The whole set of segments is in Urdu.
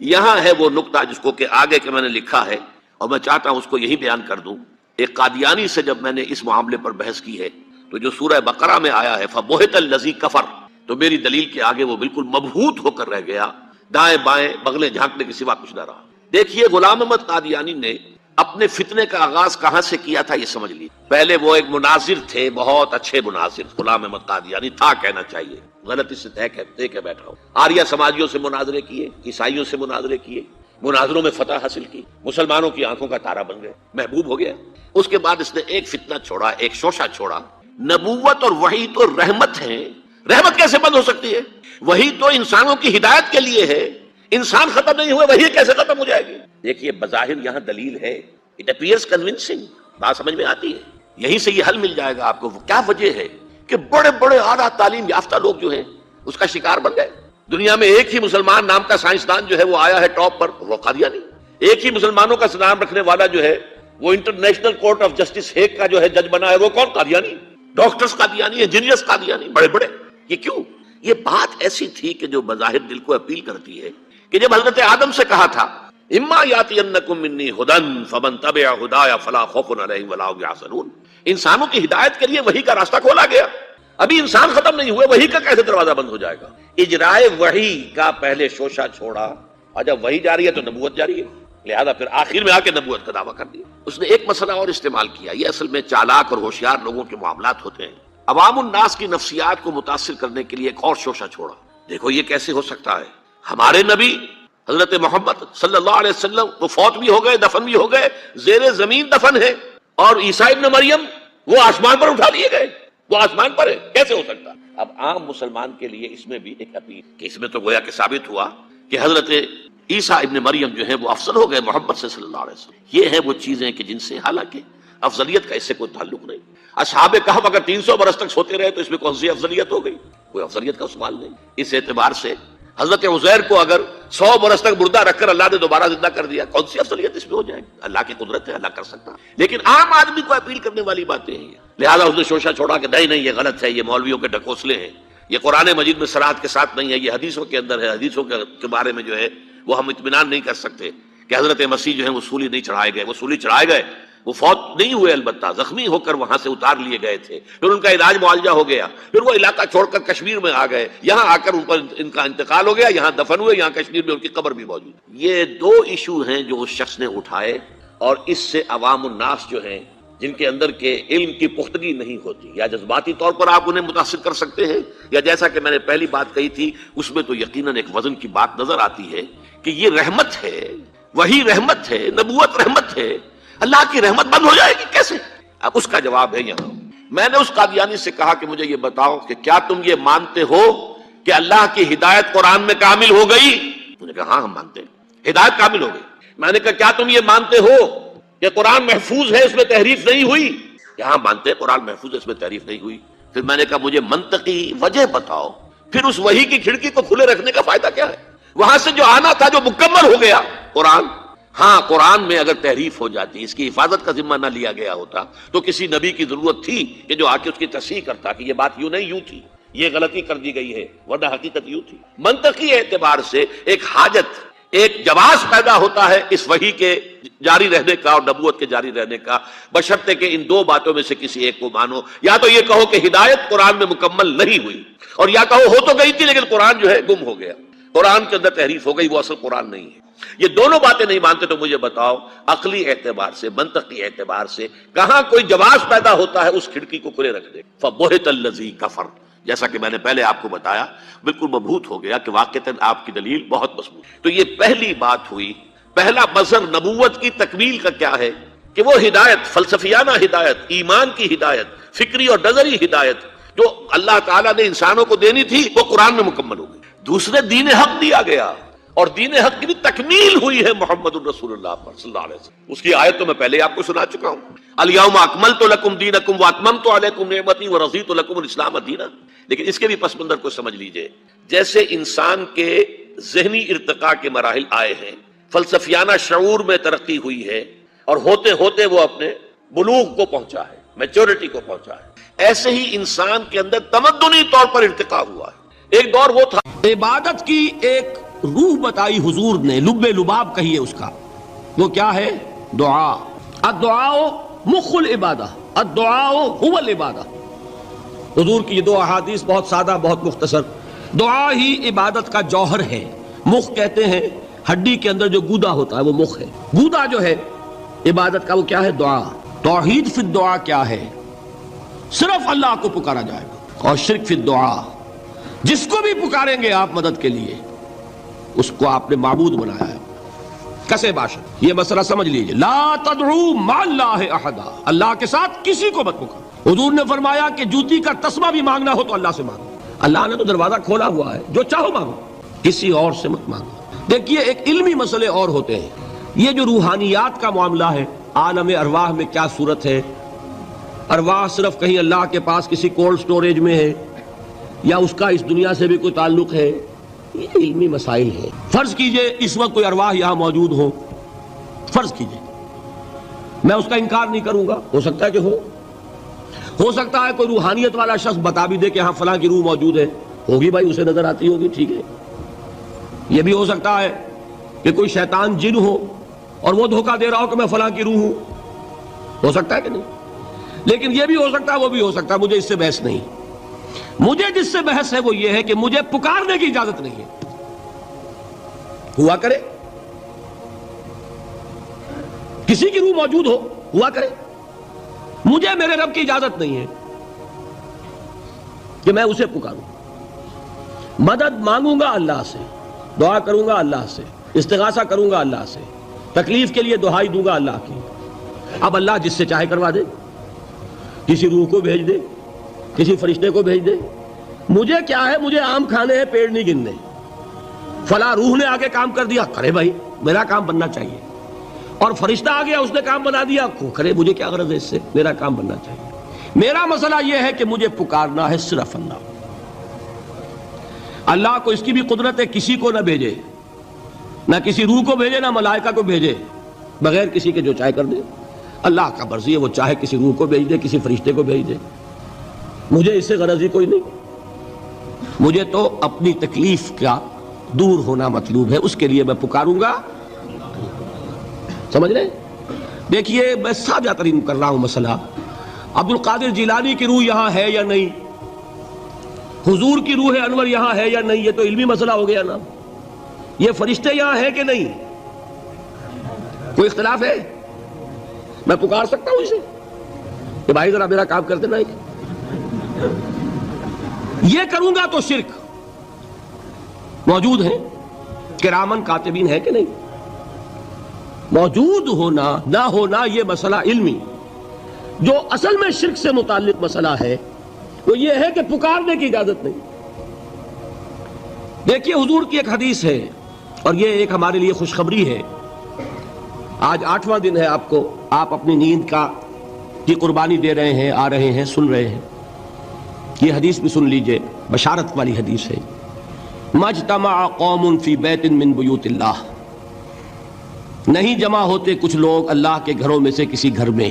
یہاں ہے وہ نقطہ جس کو کہ آگے کے میں نے لکھا ہے اور میں چاہتا ہوں اس کو یہی بیان کر دوں. ایک قادیانی سے جب میں نے اس معاملے پر بحث کی ہے تو جو سورہ بقرہ میں آیا ہے فَبُہِتَ الَّذِي كَفَرَ، تو میری دلیل کے آگے وہ بالکل مبہوت ہو کر رہ گیا، دائیں بائیں بغلیں جھانکنے کے سوا کچھ نہ رہا. دیکھیے غلام احمد قادیانی نے اپنے فتنے کا آغاز کہاں سے کیا تھا یہ سمجھ لیجیے. پہلے وہ ایک مناظر تھے، بہت اچھے مناظر. غلام احمد قادیانی تھا کہنا چاہیے، غلطی سے دے کے بیٹھا ہوں. آریہ سماجیوں سے مناظرے کیے، عیسائیوں سے مناظرے کیے، مناظروں میں فتح حاصل کی، مسلمانوں کی آنکھوں کا تارا بن گئے، محبوب ہو گیا. اس کے بعد اس نے ایک فتنہ چھوڑا، ایک شوشہ چھوڑا. نبوت اور وحی تو رحمت ہیں، رحمت کیسے بند ہو سکتی ہے؟ وحی تو انسانوں کی ہدایت کے لیے ہے، انسان ختم نہیں ہوئے وحی کیسے ختم ہو جائے گی؟ دیکھیے بظاہر یہاں دلیل ہے، اٹ اپیئرس کنونسنگ، بات سمجھ میں آتی ہے. یہیں سے یہ حل مل جائے گا آپ کو. کیا وجہ ہے کہ بڑے بڑے اعلیٰ تعلیم یافتہ لوگ جو ہیں اس کا شکار بن گئے؟ دنیا میں ایک ہی مسلمان نام کا سائنسدان جو ہے وہ آیا ہے ٹاپ پر، وہ قادیانی. ایک ہی مسلمانوں کا نام رکھنے والا جو ہے وہ international court of justice Hague کا جو ہے جج بنا ہے، وہ کون؟ قادیانی. ڈاکٹرز قادیانی، انجینئرز قادیانی، بڑے بڑے. یہ کیوں؟ یہ بات ایسی تھی کہ جو بظاہر دل کو اپیل کرتی ہے کہ جب حضرت آدم سے کہا تھا اما یاتینکم منی ھدی فمن تبع ھدایا فلا خوف علیہم ولا هم یحزنون، انسانوں کی ہدایت کے لیے وحی کا راستہ کھولا گیا. ابھی انسان ختم نہیں ہوئے، وحی کا کیسے دروازہ بند ہو جائے گا؟ اجرائے وحی کا پہلے شوشہ چھوڑا، اور جب وحی جاری ہے تو نبوت جاری ہے، لہذا پھر آخر میں آ کے نبوت کا دعویٰ کر دیا. اس نے ایک مسئلہ اور استعمال کیا. یہ اصل میں چالاک اور ہوشیار لوگوں کے معاملات ہوتے ہیں. عوام الناس کی نفسیات کو متاثر کرنے کے لیے ایک اور شوشہ چھوڑا. دیکھو یہ کیسے ہو سکتا ہے؟ ہمارے نبی حضرت محمد صلی اللہ علیہ وسلم وہ فوت بھی ہو گئے، دفن بھی ہو گئے، زیر زمین دفن ہے، اور عیسیٰ ابن مریم وہ آسمان پر اٹھا لیے گئے، وہ آسمان پر ہے. کیسے ہو سکتا؟ اب عام مسلمان کے لیے اس میں بھی ایک اپیل کہ اس میں تو گویا کہ ثابت ہوا کہ حضرت عیسیٰ ابن مریم جو ہے وہ افضل ہو گئے محمد سے صلی اللہ علیہ وسلم. یہ ہے وہ چیزیں کہ جن سے حالانکہ افضلیت کا اس سے کوئی تعلق نہیں. اصحاب کہف اگر 300 برس تک سوتے رہے تو اس میں کون سی افضلیت ہو گئی؟ کوئی افضلیت کا سوال نہیں. اس اعتبار سے حضرت عزیر کو اگر 100 برس تک مردہ رکھ کر اللہ نے دوبارہ زندہ کر دیا، کون سی افضلیت اس میں ہو جائے گی؟ اللہ کی قدرت ہے، اللہ کر سکتا. لیکن عام آدمی کو اپیل کرنے والی باتیں ہیں، لہذا اس نے شوشہ چھوڑا کہ نہیں یہ غلط ہے، یہ مولویوں کے ڈھکوسلے ہیں، یہ قرآن مجید میں صراحت کے ساتھ نہیں ہے، یہ حدیثوں کے اندر ہے، حدیثوں کے بارے میں جو ہے وہ ہم اطمینان نہیں کر سکتے کہ حضرت مسیح جو ہے وہ سولی نہیں چڑھائے گئے. وہ سولی چڑھائے گئے، وہ فوت نہیں ہوئے، البتہ زخمی ہو کر وہاں سے اتار لیے گئے تھے، پھر ان کا علاج معالجہ ہو گیا، پھر وہ علاقہ چھوڑ کر کشمیر میں آ گئے، یہاں آ کر ان کا انتقال ہو گیا، یہاں دفن ہوئے، یہاں کشمیر میں ان کی قبر بھی موجود. یہ دو ایشو ہیں جو اس شخص نے اٹھائے، اور اس سے عوام الناس جو ہیں جن کے اندر کے علم کی پختگی نہیں ہوتی، یا جذباتی طور پر آپ انہیں متاثر کر سکتے ہیں، یا جیسا کہ میں نے پہلی بات کہی تھی اس میں تو یقیناً ایک وزن کی بات نظر آتی ہے کہ یہ رحمت ہے، وہی رحمت ہے، نبوت رحمت ہے، اللہ کی رحمت بند ہو جائے گی کیسے؟ اب اس کا جواب ہے یہاں. میں نے اس قادیانی سے کہا کہ مجھے یہ بتاؤ کہ کیا تم یہ مانتے ہو کہ اللہ کی ہدایت قرآن میں کامل ہو گئی؟ انہوں نے کہا ہاں ہم مانتے ہیں، ہدایت کامل ہو گئی. میں نے کہا کیا تم یہ مانتے ہو کہ قرآن محفوظ ہے، اس میں تحریف نہیں ہوئی؟ ہاں مانتے ہیں قرآن محفوظ ہے، اس میں تحریف نہیں ہوئی. پھر میں نے کہا مجھے منطقی وجہ بتاؤ، پھر اس وحی کی کھڑکی کو کھلے رکھنے کا فائدہ کیا ہے؟ وہاں سے جو آنا تھا جو مکمل ہو گیا قرآن. ہاں قرآن میں اگر تحریف ہو جاتی، اس کی حفاظت کا ذمہ نہ لیا گیا ہوتا تو کسی نبی کی ضرورت تھی کہ جو آ کے اس کی تصحیح کرتا کہ یہ بات یوں نہیں یوں تھی، یہ غلطی کر دی گئی ہے، ورنہ حقیقت یوں تھی. منطقی اعتبار سے ایک حاجت، ایک جواز پیدا ہوتا ہے اس وحی کے جاری رہنے کا اور نبوت کے جاری رہنے کا، بشرطے کہ ان دو باتوں میں سے کسی ایک کو مانو. یا تو یہ کہو کہ ہدایت قرآن میں مکمل نہیں ہوئی، اور یا کہو ہو تو گئی تھی لیکن قرآن جو ہے گم ہو گیا، قرآن کے اندر تحریف ہو گئی، وہ اصل قرآن نہیں ہے. یہ دونوں باتیں نہیں مانتے تو مجھے بتاؤ عقلی اعتبار سے، منطقی اعتبار سے کہاں کوئی جواز پیدا ہوتا ہے اس کھڑکی کو کھلے رکھ دے. فَبُہِتَ الَّذِي كَفَرَ، جیسا کہ میں نے پہلے آپ کو بتایا بالکل مبہوت ہو گیا کہ واقعتاً آپ کی دلیل بہت مضبوط. تو یہ پہلی بات ہوئی. پہلا مظہر نبوت کی تکمیل کا کیا ہے کہ وہ ہدایت، فلسفیانہ ہدایت، ایمان کی ہدایت، فکری اور نظری ہدایت جو اللہ تعالیٰ نے انسانوں کو دینی تھی وہ قرآن میں مکمل ہو گئی. دوسرے دین حق دیا گیا، اور دین حق کی بھی تکمیل ہوئی ہے محمد الرسول اللہ صلی اللہ علیہ وسلم. اس کی آیت تو میں پہلے آپ کو سنا چکا ہوں، الیوم اکملت لکم دینکم واتممت علیکم نعمتی ورضیت لکم الاسلام دینا. لیکن اس کے بھی پس منظر کو سمجھ لیجئے. جیسے انسان کے ذہنی ارتقاء کے مراحل آئے ہیں، فلسفیانہ شعور میں ترقی ہوئی ہے، اور ہوتے ہوتے وہ اپنے بلوغ کو پہنچا ہے، میچورٹی کو پہنچا ہے، ایسے ہی انسان کے اندر تمدنی طور پر ارتقاء ہوا ہے. ایک دور وہ تھا عبادت کی ایک روح بتائی حضور نے، لب لباب کہیے اس کا، وہ کیا ہے؟ دعا۔ الدعاء مخ العبادہ، الدعاء هو العبادہ۔ حضور کی یہ دو احادیث بہت سادہ، بہت مختصر۔ دعا ہی عبادت کا جوہر ہے۔ مخ کہتے ہیں ہڈی کے اندر جو گودا ہوتا ہے وہ مخ ہے، گودا جو ہے عبادت کا وہ کیا ہے؟ دعا۔ توحید فی الدعا کیا ہے؟ صرف اللہ کو پکارا جائے گا، اور شرک فی الدعا، جس کو بھی پکاریں گے آپ مدد کے لیے اس کو آپ نے معبود بنایا ہے، کسے باشد۔ یہ مسئلہ سمجھ لیجئے، لا تدعو مع اللہ احدا، اللہ کے ساتھ کسی کو مت پکارو۔ حضور نے فرمایا کہ جوتی کا تسمہ بھی مانگنا ہو تو اللہ سے مانگو، اللہ نے تو دروازہ کھولا ہوا ہے، جو چاہو مانگو، کسی اور سے مت مانگو۔ دیکھیے ایک علمی مسئلے اور ہوتے ہیں، یہ جو روحانیات کا معاملہ ہے، عالم ارواح میں کیا صورت ہے، ارواح صرف کہیں اللہ کے پاس کسی کولڈ سٹوریج میں ہے یا اس کا اس دنیا سے بھی کوئی تعلق ہے، یہ علمی مسائل ہیں۔ فرض کیجئے اس وقت کوئی ارواح یہاں موجود ہو، فرض کیجئے، میں اس کا انکار نہیں کروں گا، ہو سکتا ہے کہ ہو سکتا ہے کوئی روحانیت والا شخص بتا بھی دے کہ ہاں فلاں کی روح موجود ہے، ہوگی بھائی، اسے نظر آتی ہوگی، ٹھیک ہے۔ یہ بھی ہو سکتا ہے کہ کوئی شیطان جن ہو اور وہ دھوکہ دے رہا ہو کہ میں فلاں کی روح ہوں، ہو سکتا ہے کہ نہیں؟ لیکن یہ بھی ہو سکتا ہے، وہ بھی ہو سکتا ہے، مجھے اس سے بحث نہیں۔ مجھے جس سے بحث ہے وہ یہ ہے کہ مجھے پکارنے کی اجازت نہیں ہے، ہوا کرے، کسی کی روح موجود ہو، ہوا کرے، مجھے میرے رب کی اجازت نہیں ہے کہ میں اسے پکاروں۔ مدد مانگوں گا اللہ سے، دعا کروں گا اللہ سے، استغاثہ کروں گا اللہ سے، تکلیف کے لیے دہائی دوں گا اللہ کی۔ اب اللہ جس سے چاہے کروا دے، کسی روح کو بھیج دے، کسی فرشتے کو بھیج دے، مجھے کیا ہے؟ مجھے آم کھانے ہیں، پیڑ نہیں گننے۔ فلاں روح نے آگے کام کر دیا، کرے بھائی، میرا کام بننا چاہیے، اور فرشتہ آ گیا اس نے کام بنا دیا، کرے، مجھے کیا غرض ہے اس سے، میرا کام بننا چاہیے۔ میرا مسئلہ یہ ہے کہ مجھے پکارنا ہے صرف اللہ۔ اللہ کو اس کی بھی قدرت ہے کسی کو نہ بھیجے، نہ کسی روح کو بھیجے، نہ ملائکہ کو بھیجے، بغیر کسی کے جو چاہے کر دے۔ اللہ کا مرضی ہے، وہ چاہے کسی روح کو بھیج دے، کسی فرشتے کو بھیج دے، مجھے اس سے غرض ہی کوئی نہیں۔ مجھے تو اپنی تکلیف کا دور ہونا مطلوب ہے، اس کے لیے میں پکاروں گا۔ سمجھ رہے؟ دیکھیے میں سادہ ترین کر رہا ہوں مسئلہ، عبد القادر جیلانی کی روح یہاں ہے یا نہیں، حضور کی روح انور یہاں ہے یا نہیں، یہ تو علمی مسئلہ ہو گیا نا۔ یہ فرشتے یہاں ہیں کہ نہیں، کوئی اختلاف ہے؟ میں پکار سکتا ہوں اسے کہ بھائی ذرا میرا کام کر دینا، یہ کروں گا تو شرک۔ موجود ہیں کرامن کاتبین ہے کہ نہیں؟ موجود ہونا نہ ہونا یہ مسئلہ علمی، جو اصل میں شرک سے متعلق مسئلہ ہے وہ یہ ہے کہ پکارنے کی اجازت نہیں۔ دیکھیے حضور کی ایک حدیث ہے، اور یہ ایک ہمارے لیے خوشخبری ہے۔ آج 8واں دن ہے، آپ اپنی نیند کی قربانی دے رہے ہیں، آ رہے ہیں، سن رہے ہیں۔ یہ حدیث بھی سن لیجئے، بشارت والی حدیث ہے۔ مجتمع قوم فی بیت من بیوت اللہ، نہیں جمع ہوتے کچھ لوگ اللہ کے گھروں میں سے کسی گھر میں۔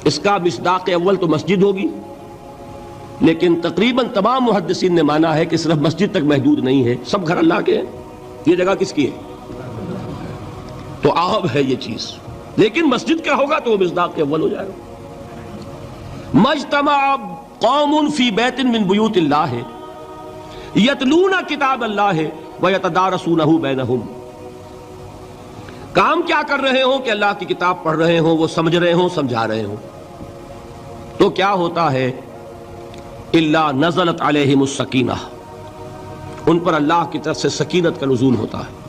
اس کا مصداق اول تو مسجد ہوگی، لیکن تقریباً تمام محدثین نے مانا ہے کہ صرف مسجد تک محدود نہیں ہے، سب گھر اللہ کے ہیں۔ یہ جگہ کس کی ہے؟ تو عام ہے یہ چیز، لیکن مسجد کیا ہوگا تو وہ مصداق اول ہو جائے گا۔ مجتمع قوم فی بیت من بیوت اللہ یتلون کتاب اللہ ویتدارسونہ بینہم، کام کیا کر رہے ہوں کہ اللہ کی کتاب پڑھ رہے ہوں، وہ سمجھ رہے ہوں، سمجھا رہے ہوں، تو کیا ہوتا ہے؟ الا نزلت علیہم السکینہ، ان پر اللہ کی طرف سے سکینت کا نزول ہوتا ہے۔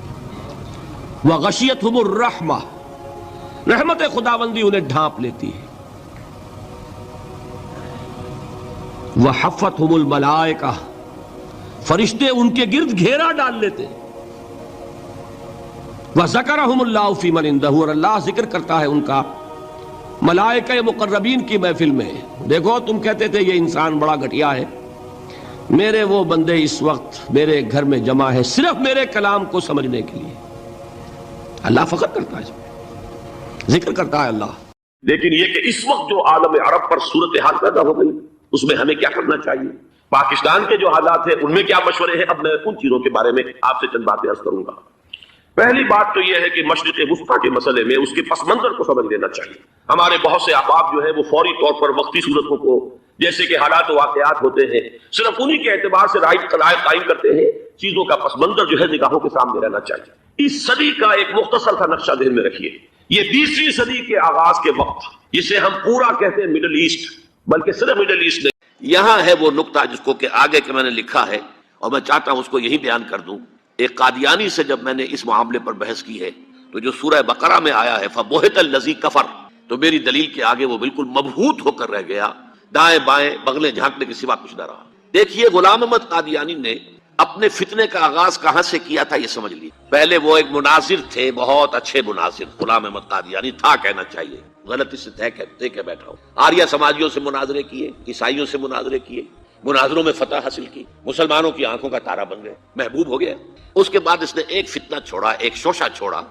وغشیتہم الرحمہ، رحمت خداوندی انہیں ڈھانپ لیتی ہے۔ وحفتہم الملائکہ، فرشتے ان کے گرد گھیرا ڈال لیتے ہیں۔ وَذَكَرَهُمُ اللَّهُ فِي مَنْ عِنْدَهُ، اور اللہ ذکر کرتا ہے ان کا ملائکہ مقربین کی محفل میں۔ دیکھو تم کہتے تھے یہ انسان بڑا گھٹیا ہے، میرے وہ بندے اس وقت میرے گھر میں جمع ہے صرف میرے کلام کو سمجھنے کے لیے۔ اللہ فخر کرتا ہے، اس میں ذکر کرتا ہے اللہ۔ لیکن یہ کہ اس وقت جو عالم عرب پر صورتحال پیدا ہو گئی، اس میں ہمیں کیا کرنا چاہیے؟ پاکستان کے جو حالات ہیں ان میں کیا مشورے ہیں، اب میں ان چیزوں کے بارے میں آپ سے چند باتیں عرض کروں گا۔ پہلی بات تو یہ ہے کہ مشرق وسطیٰ کے مسئلے میں اس کے پس منظر کو سمجھ لینا چاہیے۔ ہمارے بہت سے احباب جو ہے وہ فوری طور پر وقتی صورتوں کو، جیسے کہ حالات و واقعات ہوتے ہیں، صرف انہی کے اعتبار سے رائے قائم کرتے ہیں۔ چیزوں کا پس منظر جو ہے نگاہوں کے سامنے رہنا چاہیے۔ اس صدی کا ایک مختصر سا نقشہ ذہن میں رکھیے۔ یہ 20ویں صدی کے آغاز کے وقت، جسے ہم پورا کہتے ہیں مڈل ایسٹ، بلکہ صرف مڈل ایسٹ نہیں، یہاں ہے وہ نقطہ جس کو کہ آگے کہ میں نے لکھا ہے اور میں چاہتا ہوں اس کو یہی بیان کر دوں۔ ایک قادیانی سے جب میں نے اس معاملے پر بحث کی ہے تو جو سورہ بقرہ میں آیا ہے فَبُہِتَ الَّذِي كَفَرَ، تو میری دلیل کے آگے وہ بالکل مبہوت ہو کر رہ گیا، دائیں بائیں بغلیں جھانکنے کے سوا کچھ نہ رہا۔ دیکھیے غلام احمد قادیانی نے اپنے فتنے کا آغاز کہاں سے کیا تھا یہ سمجھ لیے۔ پہلے وہ ایک مناظر تھے، بہت اچھے مناظر، غلام احمد قادیانی تھا کہنا چاہیے، غلطی سے طے کے بیٹھا ہوں۔ آریہ سماجیوں سے مناظرے کیے، عیسائیوں سے مناظرے کیے، مناظروں میں فتح حاصل کی، مسلمانوں کی آنکھوں کا تارا بن گئے، محبوب ہو گیا۔ اس کے بعد اس نے ایک فتنہ چھوڑا، ایک شوشہ چھوڑا،